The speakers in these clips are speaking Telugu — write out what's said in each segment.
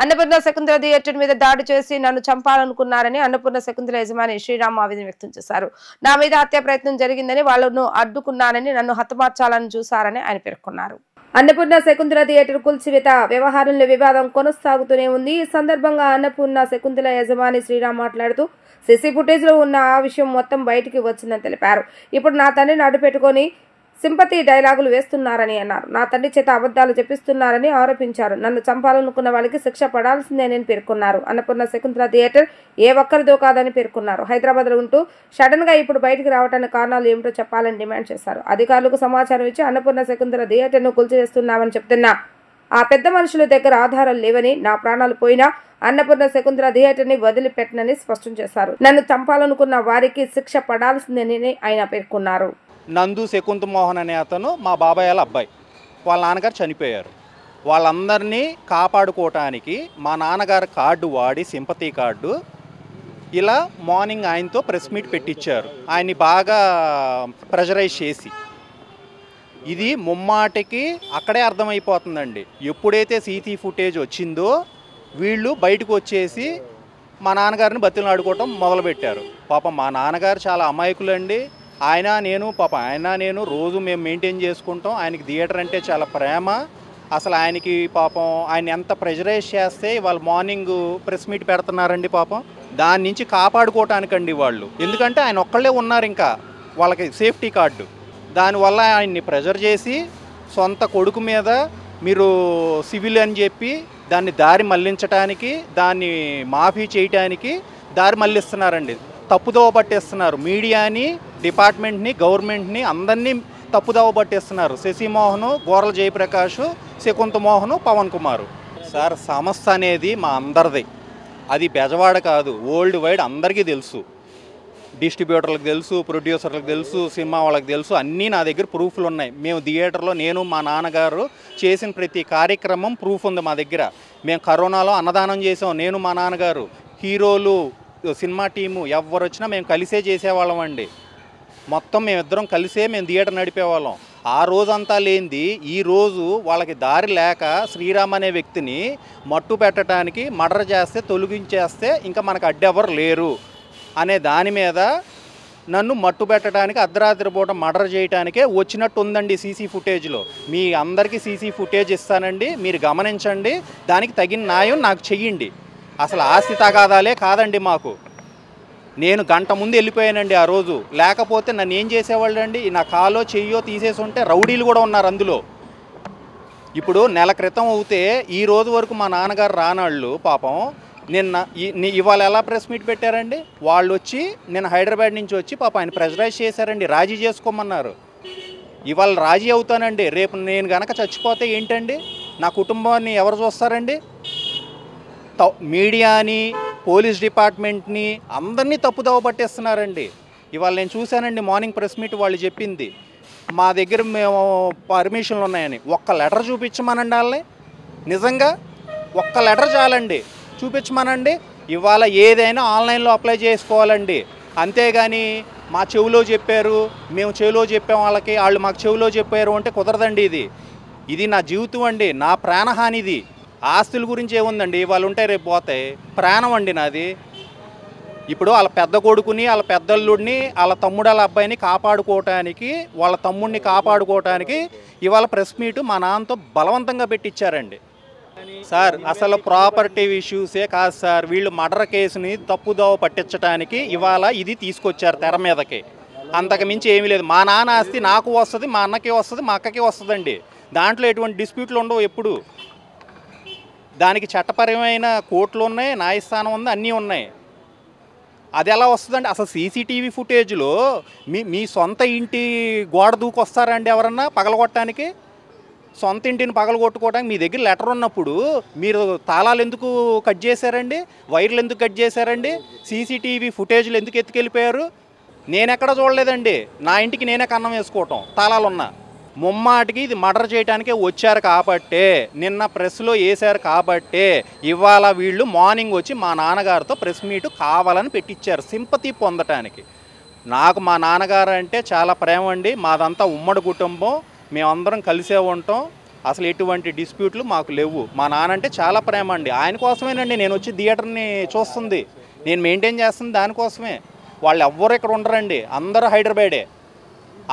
అన్నపూర్ణ శకుంతల థియేటర్ మీద దాడి చేసి నన్ను చంపాలనుకున్నారని అన్నపూర్ణ శకుంతల యజమాని శ్రీరామ్ ఆవేదన వ్యక్తం చేశారు. నా మీద హత్య ప్రయత్నం జరిగిందని, వాళ్లను అడ్డుకున్నానని, నన్ను హతమార్చాలని చూశారని ఆయన పేర్కొన్నారు. అన్నపూర్ణ శకుంతల థియేటర్ కూల్చివేత వ్యవహారంలో వివాదం కొనసాగుతూనే ఉంది. ఈ సందర్భంగా అన్నపూర్ణ శకుంతల యజమాని శ్రీరామ్ మాట్లాడుతూ సీసీ ఫుటేజ్ లో ఉన్న ఆ విషయం మొత్తం బయటికి వచ్చిందని తెలిపారు. ఇప్పుడు నా తండ్రిని అడ్డు పెట్టుకుని సింపతి డైలాగులు వేస్తున్నారని అన్నారు. నా తండ్రి చేత అబద్ధాలు చెప్పిస్తున్నారని ఆరోపించారు. నన్ను చంపాలనుకున్న వాళ్ళకి శిక్ష పడాల్సిందేనని పేర్కొన్నారు. అన్నపూర్ణ శకుంతల థియేటర్ ఏ ఒక్కరిదో కాదని పేర్కొన్నారు. హైదరాబాద్ లో ఉంటూ సడన్ గా ఇప్పుడు బయటికి రావడానికి కారణాలు ఏమిటో చెప్పాలని డిమాండ్ చేశారు. అధికారులకు సమాచారం ఇచ్చి అన్నపూర్ణ శకుంతల థియేటర్ ను కూల్చివేస్తున్నామని చెప్తున్నా ఆ పెద్ద మనుషుల దగ్గర ఆధారాలు లేవని, నా ప్రాణాలు పోయినా అన్నపూర్ణ శకుంతల థియేటర్ ని వదిలిపెట్టనని స్పష్టం చేశారు. నన్ను చంపాలనుకున్న వారికి శిక్ష పడాల్సిందేనని ఆయన పేర్కొన్నారు. నందు శకుంత మోహన్ అనే అతను మా బాబాయ్ వాళ్ళ అబ్బాయి, వాళ్ళ నాన్నగారు చనిపోయారు. వాళ్ళందరినీ కాపాడుకోవటానికి మా నాన్నగారు కార్డు వాడి, సింపతి కార్డు, ఇలా మార్నింగ్ ఆయనతో ప్రెస్ మీట్ పెట్టించారు. ఆయన్ని బాగా ప్రెషరైజ్ చేసి. ఇది ముమ్మాటికి అక్కడే అర్థమైపోతుందండి. ఎప్పుడైతే సీసీ ఫుటేజ్ వచ్చిందో వీళ్ళు బయటకు వచ్చేసి మా నాన్నగారిని బతిలాడుకోవటం మొదలుపెట్టారు. పాపం మా నాన్నగారు చాలా అమాయకులండి. ఆయన నేను రోజు మేము మెయింటైన్ చేసుకుంటాం. ఆయనకి థియేటర్ అంటే చాలా ప్రేమ. అసలు ఆయనకి పాపం ఆయన ఎంత ప్రెషరైజ్ చేస్తే వాళ్ళు మార్నింగ్ ప్రెస్ మీట్ పెడుతున్నారండి. పాపం దాని నుంచి కాపాడుకోవటానికండి వాళ్ళు. ఎందుకంటే ఆయన ఒక్కళ్ళే ఉన్నారు, ఇంకా వాళ్ళకి సేఫ్టీ కార్డు. దానివల్ల ఆయన్ని ప్రెషర్ చేసి సొంత కొడుకు మీద మీరు సివిల్ అని చెప్పి దాన్ని దారి మళ్లించడానికి, దాన్ని మాఫీ చేయటానికి దారి మళ్లిస్తున్నారండి. తప్పుదోవ పట్టేస్తున్నారు. మీడియాని, డిపార్ట్మెంట్ని, గవర్నమెంట్ని అందరినీ తప్పుదోవ పట్టేస్తున్నారు. శశిమోహన్, గోరల జయప్రకాష్, శకుంత మోహన్, పవన్ కుమార్. సార్, సంస్థ అనేది మా అందరిది. అది బెజవాడ కాదు, వరల్డ్ వైడ్ అందరికీ తెలుసు. డిస్ట్రిబ్యూటర్లకు తెలుసు, ప్రొడ్యూసర్లకు తెలుసు, సినిమా వాళ్ళకి తెలుసు. అన్నీ నా దగ్గర ప్రూఫ్లు ఉన్నాయి. మేము థియేటర్లో నేను మా నాన్నగారు చేసిన ప్రతి కార్యక్రమం ప్రూఫ్ ఉంది మా దగ్గర. మేము కరోనాలో అన్నదానం చేసాం, నేను మా నాన్నగారు. హీరోలు, సినిమా టీము ఎవరు వచ్చినా మేము కలిసే చేసేవాళ్ళం అండి. మొత్తం మేమిద్దరం కలిసే మేము థియేటర్ నడిపేవాళ్ళం. ఆ రోజంతా లేనిది ఈరోజు వాళ్ళకి దారి లేక శ్రీరామ్ అనే వ్యక్తిని మట్టు పెట్టడానికి, మర్డర్ చేస్తే, తొలగించేస్తే ఇంకా మనకు అడ్డెవరు లేరు అనే దాని మీద నన్ను మట్టు పెట్టడానికి, అర్ధరాత్రి పూట మర్డర్ చేయడానికే వచ్చినట్టు ఉందండి సీసీ ఫుటేజ్లో. మీ అందరికీ సీసీ ఫుటేజ్ ఇస్తానండి, మీరు గమనించండి, దానికి తగిన న్యాయం నాకు చెయ్యండి. అసలు ఆస్తి తగాదాలే కాదండి మాకు. నేను గంట ముందు వెళ్ళిపోయానండి ఆ రోజు. లేకపోతే నన్ను ఏం చేసేవాళ్ళు అండి? నా కాలో చెయ్యో తీసేసి ఉంటే రౌడీలు కూడా ఉన్నారు అందులో. ఇప్పుడు నెల క్రితం అవుతే ఈ రోజు వరకు మా నాన్నగారు రానాళ్ళు పాపం. ఇవాళ ఎలా ప్రెస్ మీట్ పెట్టారండి? వాళ్ళు వచ్చి నేను హైదరాబాద్ నుంచి వచ్చి పాపం ఆయన ప్రెషరైజ్ చేశారండి, రాజీ చేసుకోమన్నారు. ఇవాళ రాజీ అవుతానండి, రేపు నేను గనక చచ్చిపోతే ఏంటండి? నా కుటుంబాన్ని ఎవరు చూస్తారండి? మీడియాని, పోలీస్ డిపార్ట్మెంట్ని అందరినీ తప్పుదోవ పట్టేస్తున్నారండి. ఇవాళ నేను చూశానండి మార్నింగ్ ప్రెస్ మీట్, వాళ్ళు చెప్పింది మా దగ్గర మేము పర్మిషన్లు ఉన్నాయని. ఒక్క లెటర్ చూపించమనండి వాళ్ళని. నిజంగా ఒక్క లెటర్ చాలండి, చూపించమనండి. ఇవాళ ఏదైనా ఆన్లైన్లో అప్లై చేసుకోవాలండి. అంతేగాని మా చెవిలో చెప్పారు, మేము చెవిలో చెప్పాం వాళ్ళకి, వాళ్ళు మాకు చెవిలో చెప్పారు అంటే కుదరదండి. ఇది నా జీవితం అండి, నా ప్రాణహానిది. ఆస్తుల గురించి ఏముందండి, వాళ్ళు ఉంటే రేపు పోతాయి. ప్రాణం అండి నాది. ఇప్పుడు వాళ్ళ పెద్ద కొడుకుని, వాళ్ళ పెద్దల్లుడిని, వాళ్ళ తమ్ముడు, వాళ్ళ అబ్బాయిని కాపాడుకోవటానికి, వాళ్ళ తమ్ముడిని కాపాడుకోవటానికి ఇవాళ ప్రెస్ మీటు మా నాన్నతో బలవంతంగా పెట్టించారండి. సార్, అసలు ప్రాపర్టీ ఇష్యూసే కాదు సార్, వీళ్ళు మర్డర్ కేసుని తప్పుదోవ పట్టించడానికి ఇవాళ ఇది తీసుకొచ్చారు తెర మీదకి. అంతకు మించి ఏమీ లేదు. మా నాన్న ఆస్తి నాకు వస్తుంది, మా అన్నకి వస్తుంది, మా అక్కకి వస్తుందండి. దాంట్లో ఎటువంటి డిస్ప్యూట్లు ఉండవు ఎప్పుడు. దానికి చట్టపరమైన కోర్టులు ఉన్నాయి, న్యాయస్థానం ఉంది, అన్నీ ఉన్నాయి. అది ఎలా వస్తుందండి? అసలు సీసీటీవీ ఫుటేజ్లో మీ సొంత ఇంటి గోడ దూకొస్తారండి ఎవరన్నా పగలగొట్టడానికి? సొంత ఇంటిని పగలగొట్టుకోవడానికి మీ దగ్గర లెటర్ ఉన్నప్పుడు మీరు తాళాలు ఎందుకు కట్ చేశారండి? వైర్లు ఎందుకు కట్ చేశారండి? సీసీటీవీ ఫుటేజ్లు ఎందుకు ఎత్తుకెళ్ళిపోయారు? నేనెక్కడ చూడలేదండి. నా ఇంటికి నేనే కన్నం వేసుకోవటం తాళాలున్నా. ముమ్మాటికి ఇది మర్డర్ చేయడానికే వచ్చారు కాబట్టే, నిన్న ప్రెస్లో వేశారు కాబట్టే ఇవాళ వీళ్ళు మార్నింగ్ వచ్చి మా నాన్నగారితో ప్రెస్ మీటు కావాలని పెట్టించారు, సింపతి పొందటానికి. నాకు మా నాన్నగారు అంటే చాలా ప్రేమ అండి. మాదంతా ఉమ్మడి కుటుంబం, మేమందరం కలిసే ఉంటాం. అసలు ఎటువంటి డిస్ప్యూట్లు మాకు లేవు. మా నాన్న అంటే చాలా ప్రేమ అండి. ఆయన కోసమేనండి నేను వచ్చి థియేటర్ని చూస్తుంది, నేను మెయింటైన్ చేస్తుంది దానికోసమే. వాళ్ళు ఎవ్వరు ఇక్కడ ఉండరండి, అందరూ హైదరాబాదే.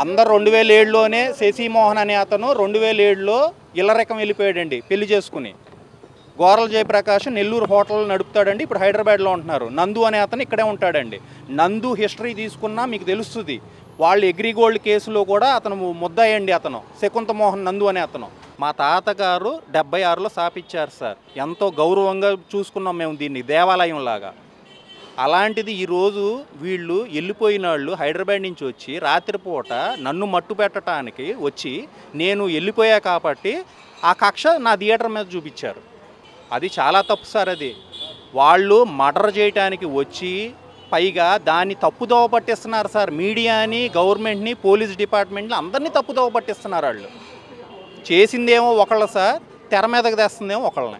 అందరు 2007లోనే శశిమోహన్ అనే అతను 2007లో ఇల్లరకం వెళ్ళిపోయాడండి పెళ్లి చేసుకుని. గోరల జయప్రకాష్ నెల్లూరు హోటల్ నడుపుతాడండి, ఇప్పుడు హైదరాబాద్లో ఉంటున్నారు. నందు అనే అతను ఇక్కడే ఉంటాడండి. నందు హిస్టరీ తీసుకున్నా మీకు తెలుస్తుంది. వాళ్ళు అగ్రిగోల్డ్ కేసులో కూడా అతను ముద్దాయండి. అతను శకుంతమోహన్ నందు అనే అతను. మా తాతగారు 76లో స్థాపించారు సార్. ఎంతో గౌరవంగా చూసుకున్నాం మేము దీన్ని, దేవాలయం లాగా. అలాంటిది ఈరోజు వీళ్ళు వెళ్ళిపోయిన వాళ్ళు హైదరాబాద్ నుంచి వచ్చి రాత్రిపూట నన్ను మట్టు పెట్టడానికి వచ్చి నేను వెళ్ళిపోయా కాబట్టి ఆ కక్ష నా థియేటర్ మీద చూపించారు. అది చాలా తప్పు సార్. అది వాళ్ళు మర్డర్ చేయడానికి వచ్చి పైగా దాన్ని తప్పుదోవ పట్టిస్తున్నారు సార్. మీడియాని, గవర్నమెంట్ని, పోలీస్ డిపార్ట్మెంట్ని అందరినీ తప్పుదోవ పట్టిస్తున్నారు. వాళ్ళు చేసిందేమో ఒకళ్ళు సార్, తెర మీదకి తెస్తుందేమో ఒకళ్ళని.